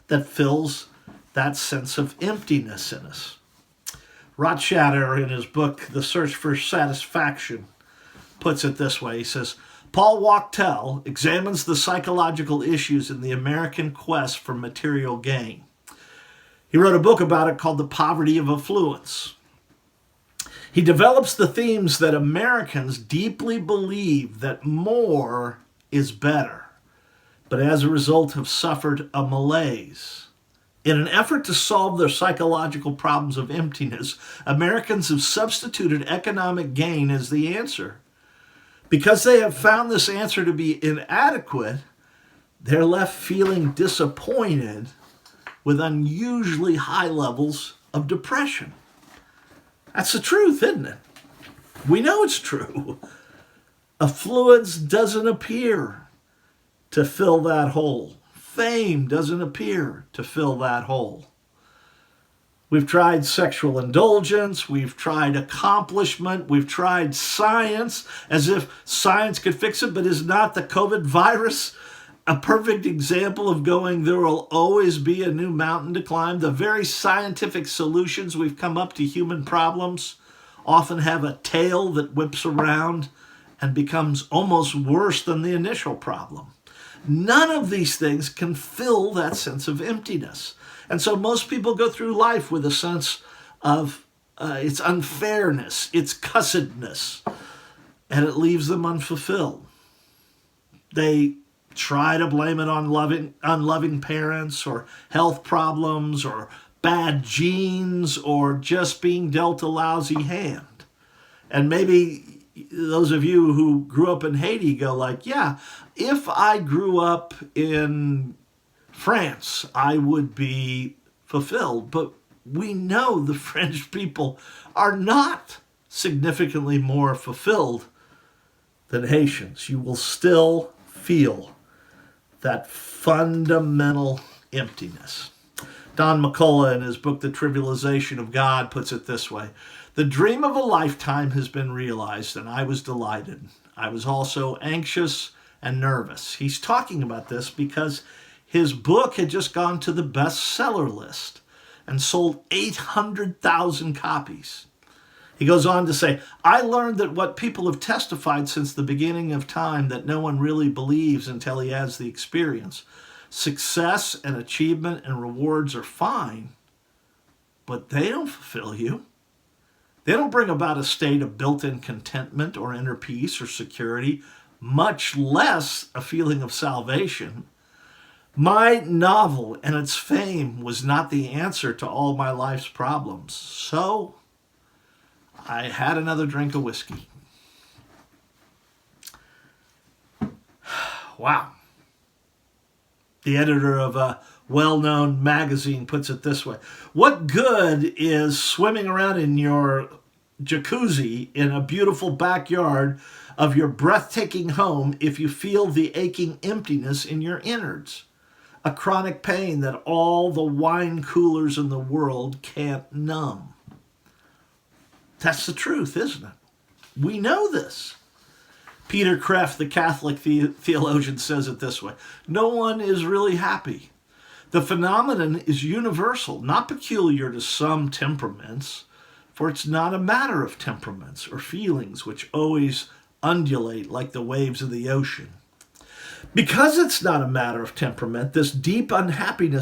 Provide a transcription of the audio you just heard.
that fills that sense of emptiness in us. Rothschild, in his book, The Search for Satisfaction, puts it this way. He says, Paul Wachtel examines the psychological issues in the American quest for material gain. He wrote a book about it called The Poverty of Affluence. He develops the themes that Americans deeply believe that more is better, but as a result have suffered a malaise. In an effort to solve their psychological problems of emptiness, Americans have substituted economic gain as the answer. Because they have found this answer to be inadequate, they're left feeling disappointed with unusually high levels of depression. That's the truth, isn't it? We know it's true. Affluence doesn't appear to fill that hole. Fame doesn't appear to fill that hole. We've tried sexual indulgence, we've tried accomplishment, we've tried science, as if science could fix it, but is not the COVID virus a perfect example of going, there will always be a new mountain to climb? The very scientific solutions we've come up to human problems often have a tail that whips around and becomes almost worse than the initial problem. None of these things can fill that sense of emptiness. And so most people go through life with a sense of its unfairness, its cussedness, and it leaves them unfulfilled. They try to blame it on unloving parents or health problems or bad genes or just being dealt a lousy hand. And maybe those of you who grew up in Haiti go like, yeah, if I grew up in France, I would be fulfilled. But we know the French people are not significantly more fulfilled than Haitians. You will still feel that fundamental emptiness. Don McCullough, in his book, The Trivialization of God, puts it this way. The dream of a lifetime has been realized, and I was delighted. I was also anxious and nervous. He's talking about this because his book had just gone to the bestseller list and sold 800,000 copies. He goes on to say, I learned that what people have testified since the beginning of time that no one really believes until he has the experience. Success and achievement and rewards are fine, but they don't fulfill you. They don't bring about a state of built-in contentment or inner peace or security, much less a feeling of salvation. My novel and its fame was not the answer to all my life's problems. So I had another drink of whiskey. Wow. The editor of a well-known magazine puts it this way. What good is swimming around in your jacuzzi in a beautiful backyard of your breathtaking home if you feel the aching emptiness in your innards? A chronic pain that all the wine coolers in the world can't numb. That's the truth, isn't it? We know this. Peter Kreeft, the Catholic theologian, says it this way. No one is really happy. The phenomenon is universal, not peculiar to some temperaments, for it's not a matter of temperaments or feelings which always undulate like the waves of the ocean. Because it's not a matter of temperament, this deep unhappiness